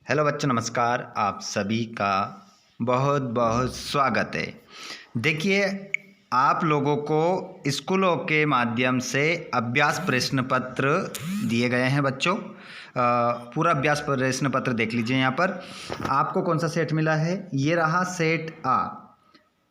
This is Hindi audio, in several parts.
हेलो बच्चों, नमस्कार। आप सभी का बहुत बहुत स्वागत है। देखिए, आप लोगों को स्कूलों के माध्यम से अभ्यास प्रश्न पत्र दिए गए हैं बच्चों। पूरा अभ्यास प्रश्न पत्र देख लीजिए। यहाँ पर आपको कौन सा सेट मिला है? ये रहा सेट आ,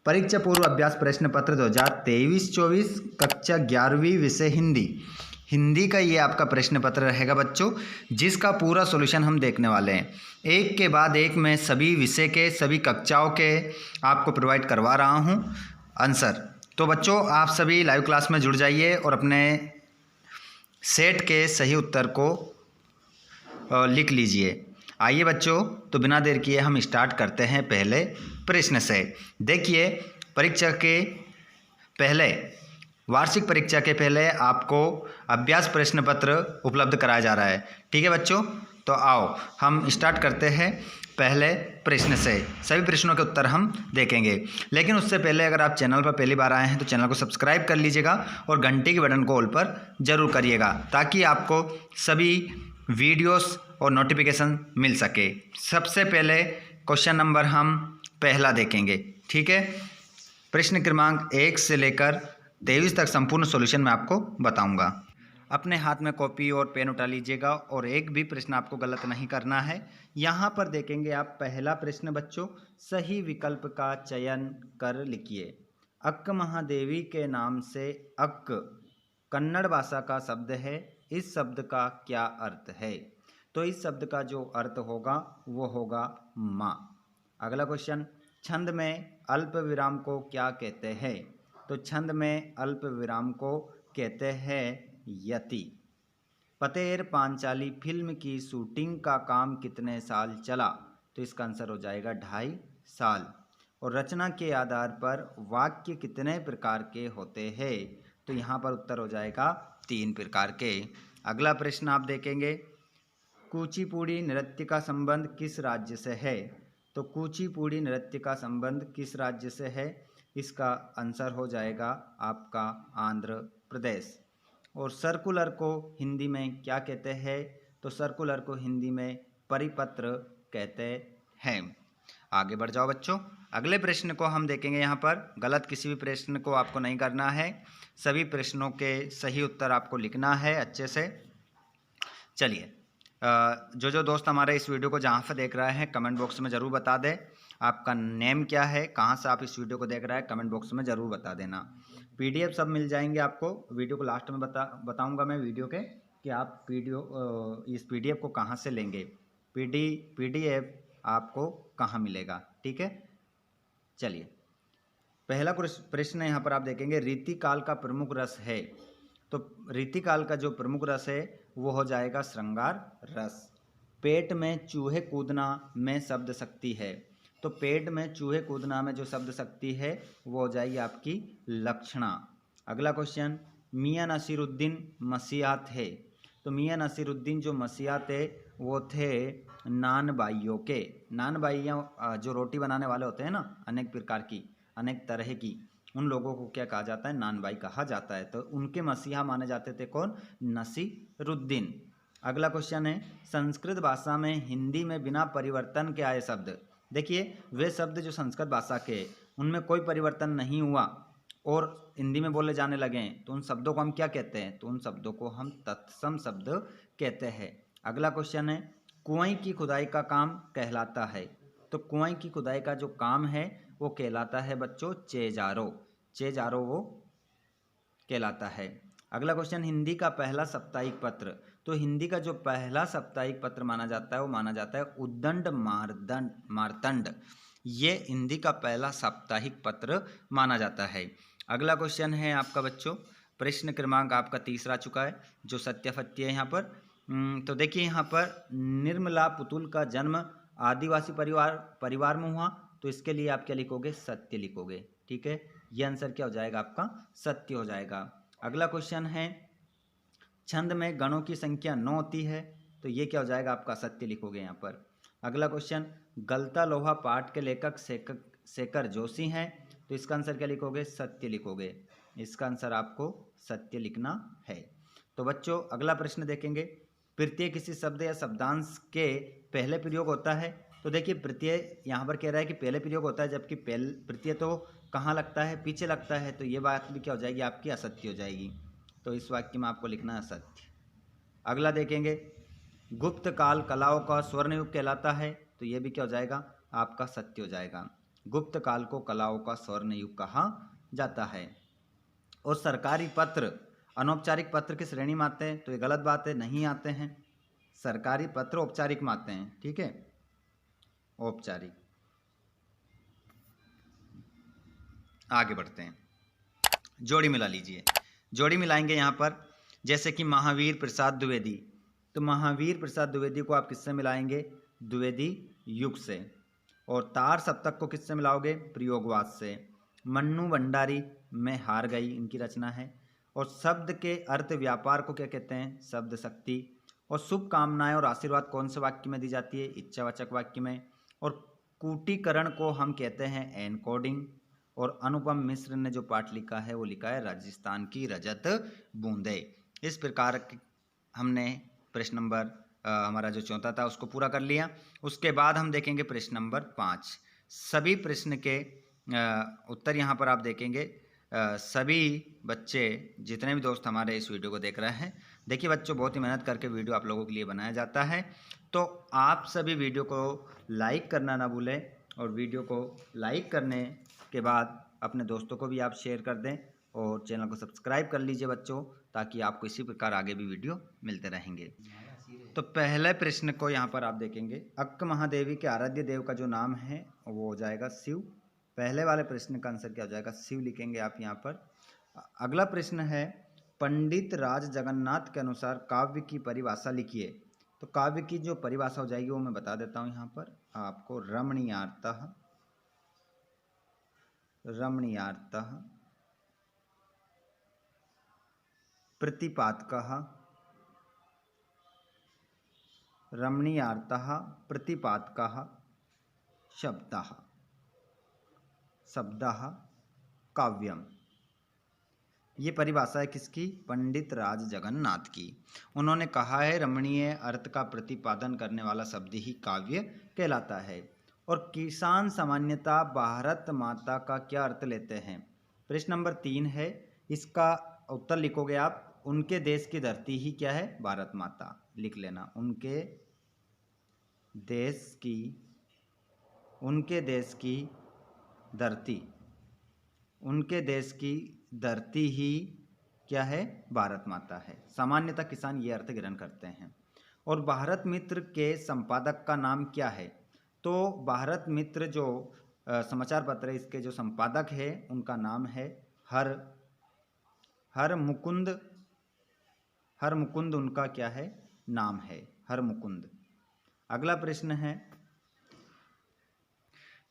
परीक्षा पूर्व अभ्यास प्रश्न पत्र 2023-24, कक्षा 11वीं, विषय हिंदी। हिंदी का ये आपका प्रश्न पत्र रहेगा बच्चों, जिसका पूरा सॉल्यूशन हम देखने वाले हैं। एक के बाद एक मैं सभी विषय के, सभी कक्षाओं के आपको प्रोवाइड करवा रहा हूँ आंसर। तो बच्चों, आप सभी लाइव क्लास में जुड़ जाइए और अपने सेट के सही उत्तर को लिख लीजिए। आइए बच्चों, तो बिना देर किए हम स्टार्ट करते हैं पहले प्रश्न से। देखिए, परीक्षा के पहले, वार्षिक परीक्षा के पहले आपको अभ्यास प्रश्न पत्र उपलब्ध कराया जा रहा है। ठीक है बच्चों, तो आओ हम स्टार्ट करते हैं पहले प्रश्न से। सभी प्रश्नों के उत्तर हम देखेंगे, लेकिन उससे पहले अगर आप चैनल पर पहली बार आए हैं तो चैनल को सब्सक्राइब कर लीजिएगा और घंटी के बटन को ऑल पर जरूर करिएगा, ताकि आपको सभी वीडियोस और नोटिफिकेशन मिल सके। सबसे पहले क्वेश्चन नंबर हम पहला देखेंगे। ठीक है, प्रश्न क्रमांक 1 से लेकर 23 तक संपूर्ण सॉल्यूशन मैं आपको बताऊंगा। अपने हाथ में कॉपी और पेन उठा लीजिएगा और एक भी प्रश्न आपको गलत नहीं करना है। यहाँ पर देखेंगे आप पहला प्रश्न बच्चों, सही विकल्प का चयन कर लिखिए। अक्क महादेवी के नाम से अक्क कन्नड़ भाषा का शब्द है। इस शब्द का क्या अर्थ है? तो इस शब्द का जो अर्थ होगा वो होगा माँ। अगला क्वेश्चन, छंद में अल्प विराम को क्या कहते हैं? तो छंद में अल्प विराम को कहते हैं यति। पतेर पांचाली फिल्म की शूटिंग का काम कितने साल चला? तो इसका आंसर हो जाएगा 2.5 साल। और रचना के आधार पर वाक्य कितने प्रकार के होते हैं? तो यहाँ पर उत्तर हो जाएगा 3 प्रकार के। अगला प्रश्न आप देखेंगे, कुचिपुड़ी नृत्य का संबंध किस राज्य से है? तो कुचिपुड़ी नृत्य का संबंध किस राज्य से है? इसका आंसर हो जाएगा आपका आंध्र प्रदेश। और सर्कुलर को हिंदी में क्या कहते हैं? तो सर्कुलर को हिंदी में परिपत्र कहते हैं। आगे बढ़ जाओ बच्चों, अगले प्रश्न को हम देखेंगे। यहाँ पर गलत किसी भी प्रश्न को आपको नहीं करना है, सभी प्रश्नों के सही उत्तर आपको लिखना है अच्छे से। चलिए, जो दोस्त हमारे इस वीडियो को जहाँ पर देख रहे हैं कमेंट बॉक्स में ज़रूर बता दें आपका नेम क्या है, कहाँ से आप इस वीडियो को देख रहे हैं, कमेंट बॉक्स में ज़रूर बता देना। पीडीएफ सब मिल जाएंगे आपको। वीडियो को लास्ट में बताऊंगा मैं वीडियो के कि आप इस पीडीएफ को कहाँ से लेंगे, पीडीएफ आपको कहाँ मिलेगा। ठीक है, चलिए पहला प्रश्न यहाँ पर आप देखेंगे, रीतिकाल का प्रमुख रस है। तो रीतिकाल का जो प्रमुख रस है वो हो जाएगा श्रृंगार रस। पेट में चूहे कूदना में शब्द शक्ति है। तो पेट में चूहे कूदना में जो शब्द शक्ति है वो हो जाएगी आपकी लक्षणा। अगला क्वेश्चन, मियां नसीरुद्दीन मसीहा थे। तो मियां नसीरुद्दीन जो मसीहा थे वो थे नान बाइयों के। नान बाइयाँ जो रोटी बनाने वाले होते हैं ना, अनेक प्रकार की, अनेक तरह की, उन लोगों को क्या कहा जाता है? नान बाई कहा जाता है। तो उनके मसीहा माने जाते थे कौन? नसीरुद्दीन। अगला क्वेश्चन है, संस्कृत भाषा में हिंदी में बिना परिवर्तन के आए शब्द। देखिए, वे शब्द जो संस्कृत भाषा के उनमें कोई परिवर्तन नहीं हुआ और हिंदी में बोले जाने लगे हैं, तो उन शब्दों को हम क्या कहते हैं? तो उन शब्दों को हम तत्सम शब्द कहते हैं। अगला क्वेश्चन है, कुआं की खुदाई का काम कहलाता है। तो कुआं की खुदाई का जो काम है वो कहलाता है बच्चों चेजारो। चेजारो वो कहलाता है। अगला क्वेश्चन, हिंदी का पहला साप्ताहिक पत्र। तो हिंदी का जो पहला साप्ताहिक पत्र माना जाता है वो माना जाता है उद्दंड मार्तंड। ये हिंदी का पहला साप्ताहिक पत्र माना जाता है। अगला क्वेश्चन है आपका बच्चों, प्रश्न क्रमांक आपका 3 आ चुका है, जो सत्य है यहाँ पर। तो देखिए, यहाँ पर निर्मला पुतुल का जन्म आदिवासी परिवार में हुआ। तो इसके लिए आप क्या लिखोगे? सत्य लिखोगे। ठीक है, ये आंसर क्या हो जाएगा आपका? सत्य हो जाएगा। अगला क्वेश्चन है, छंद में गणों की संख्या 9 होती है। तो ये क्या हो जाएगा आपका? सत्य लिखोगे यहाँ पर। अगला क्वेश्चन, गलता लोहा पाठ के लेखक शेखर जोशी हैं। तो इसका आंसर क्या लिखोगे? सत्य लिखोगे। इसका आंसर आपको सत्य लिखना है। तो बच्चों, अगला प्रश्न देखेंगे, प्रत्यय किसी शब्द या शब्दांश के पहले प्रयोग होता है। तो देखिए प्रत्यय यहाँ पर कह रहा है कि पहले प्रयोग होता है, जबकि प्रत्यय तो कहाँ लगता है, पीछे लगता है। तो ये बात भी क्या हो जाएगी आपकी, असत्य हो जाएगी। तो इस वाक्य में आपको लिखना है असत्य। अगला देखेंगे, गुप्त काल कलाओं का स्वर्ण युग कहलाता है। तो ये भी क्या हो जाएगा आपका सत्य हो जाएगा। गुप्त काल को कलाओं का स्वर्ण युग कहा जाता है। और सरकारी पत्र अनौपचारिक पत्र की श्रेणी में आते हैं। तो ये गलत बात है, नहीं आते हैं। सरकारी पत्र औपचारिक में आते हैं, ठीक है, औपचारिक। आगे बढ़ते हैं, जोड़ी मिला लीजिए। जोड़ी मिलाएंगे यहाँ पर, जैसे कि महावीर प्रसाद द्विवेदी। तो महावीर प्रसाद द्विवेदी को आप किससे मिलाएंगे, द्विवेदी युग से। और तार सप्तक को किससे मिलाओगे, प्रयोगवाद से। मन्नू भंडारी मैं हार गई इनकी रचना है। और शब्द के अर्थ व्यापार को क्या कहते हैं, शब्द शक्ति। और शुभकामनाएं और आशीर्वाद कौन से वाक्य में दी जाती है, इच्छावाचक वाक्य में। और कूटीकरण को हम कहते हैं एनकोडिंग। और अनुपम मिश्र ने जो पाठ लिखा है वो लिखा है राजस्थान की रजत बूंदे। इस प्रकार हमने प्रश्न नंबर हमारा जो चौथा था उसको पूरा कर लिया। उसके बाद हम देखेंगे प्रश्न नंबर 5। सभी प्रश्न के उत्तर यहाँ पर आप देखेंगे। सभी बच्चे जितने भी दोस्त हमारे इस वीडियो को देख रहे हैं, देखिए बच्चों बहुत ही मेहनत करके वीडियो आप लोगों के लिए बनाया जाता है। तो आप सभी वीडियो को लाइक करना ना भूलें। और वीडियो को लाइक करने के बाद अपने दोस्तों को भी आप शेयर कर दें। और चैनल को सब्सक्राइब कर लीजिए बच्चों, ताकि आपको इसी प्रकार आगे भी वीडियो मिलते रहेंगे। तो पहले प्रश्न को यहाँ पर आप देखेंगे, अक्क महादेवी के आराध्य देव का जो नाम है वो हो जाएगा शिव। पहले वाले प्रश्न का आंसर क्या हो जाएगा, शिव लिखेंगे आप यहाँ पर। अगला प्रश्न है, पंडित राज जगन्नाथ के अनुसार काव्य की परिभाषा लिखिए। तो काव्य की जो परिभाषा हो जाएगी वो मैं बता देता हूँ यहाँ पर आपको। रमणीयार्थ, रमणीयार्थ, प्रतिपादकः, रमणीयार्थः प्रतिपादकः शब्दः, शब्दः काव्यम। ये परिभाषा है किसकी, पंडित राज जगन्नाथ की। उन्होंने कहा है रमणीय अर्थ का प्रतिपादन करने वाला शब्द ही काव्य कहलाता है। और किसान सामान्यतः भारत माता का क्या अर्थ लेते हैं। प्रश्न नंबर 3 है, इसका उत्तर लिखोगे आप। उनके देश की धरती ही क्या है, भारत माता। लिख लेना, उनके देश की, उनके देश की धरती, उनके देश की धरती ही क्या है, भारत माता है। सामान्यतः किसान ये अर्थ ग्रहण करते हैं। और भारत मित्र के संपादक का नाम क्या है। तो भारत मित्र जो समाचार पत्र है, इसके जो संपादक है उनका नाम है हरमुकुंद। हरमुकुंद उनका क्या है, नाम है, हरमुकुंद। अगला प्रश्न है,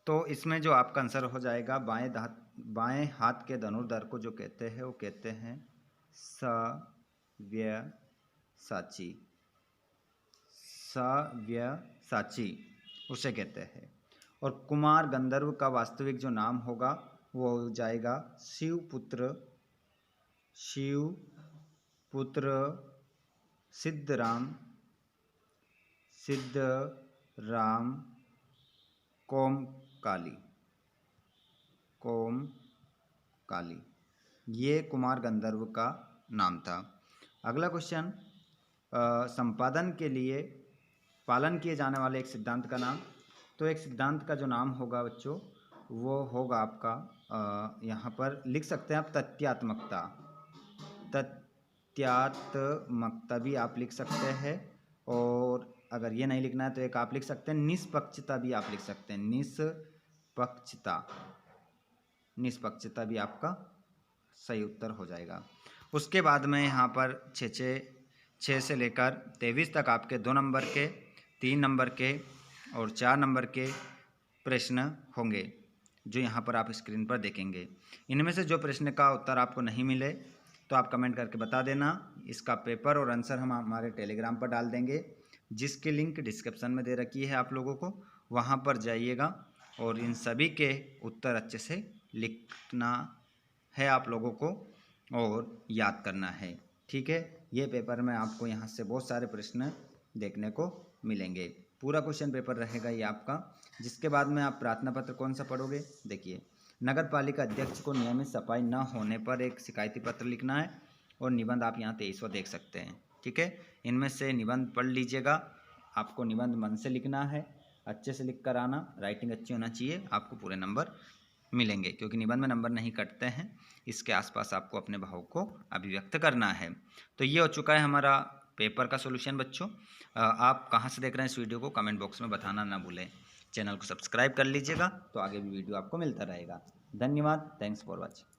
तो इसमें जो आपका आंसर हो जाएगा, बाएं हाथ के धनुर्धर को जो कहते हैं वो कहते हैं सव्यसाची। सव्यसाची उसे कहते हैं। और कुमार गंधर्व का वास्तविक जो नाम होगा वो हो जाएगा शिवपुत्र, शिवपुत्र सिद्धराम, सिद्धराम कोमकाली, कोमकाली। ये कुमार गंधर्व का नाम था। अगला क्वेश्चन, संपादन के लिए पालन किए जाने वाले एक सिद्धांत का नाम। तो एक सिद्धांत का जो नाम होगा बच्चों वो होगा आपका, यहाँ पर लिख सकते हैं आप तथ्यात्मकता। तथ्यात्मकता भी आप लिख सकते हैं। और अगर ये नहीं लिखना है तो एक आप लिख सकते हैं निष्पक्षता भी आप लिख सकते हैं। निष्पक्षता, निष्पक्षता भी आपका सही उत्तर हो जाएगा। उसके बाद में यहाँ पर 6 से लेकर 23 तक आपके 2 नंबर के, 3 नंबर के और 4 नंबर के प्रश्न होंगे, जो यहाँ पर आप स्क्रीन पर देखेंगे। इनमें से जो प्रश्न का उत्तर आपको नहीं मिले तो आप कमेंट करके बता देना। इसका पेपर और आंसर हम हमारे टेलीग्राम पर डाल देंगे, जिसकी लिंक डिस्क्रिप्शन में दे रखी है। आप लोगों को वहाँ पर जाइएगा और इन सभी के उत्तर अच्छे से लिखना है आप लोगों को और याद करना है, ठीक है। ये पेपर में आपको यहाँ से बहुत सारे प्रश्न देखने को मिलेंगे। पूरा क्वेश्चन पेपर रहेगा ये आपका। जिसके बाद में आप प्रार्थना पत्र कौन सा पढ़ोगे, देखिए, नगर पालिका अध्यक्ष को नियमित सफाई न होने पर एक शिकायती पत्र लिखना है और निबंध आप यहाँ 23 देख सकते हैं। ठीक है, इनमें से निबंध पढ़ लीजिएगा। आपको निबंध मन से लिखना है, अच्छे से लिख कर आना, राइटिंग अच्छी होना चाहिए, आपको पूरे नंबर मिलेंगे, क्योंकि निबंध में नंबर नहीं कटते हैं। इसके आसपास आपको अपने भाव को अभिव्यक्त करना है। तो ये हो चुका है हमारा पेपर का सॉल्यूशन बच्चों। आप कहाँ से देख रहे हैं इस वीडियो को कमेंट बॉक्स में बताना ना भूलें। चैनल को सब्सक्राइब कर लीजिएगा तो आगे भी वीडियो आपको मिलता रहेगा। धन्यवाद, थैंक्स फॉर वॉचिंग।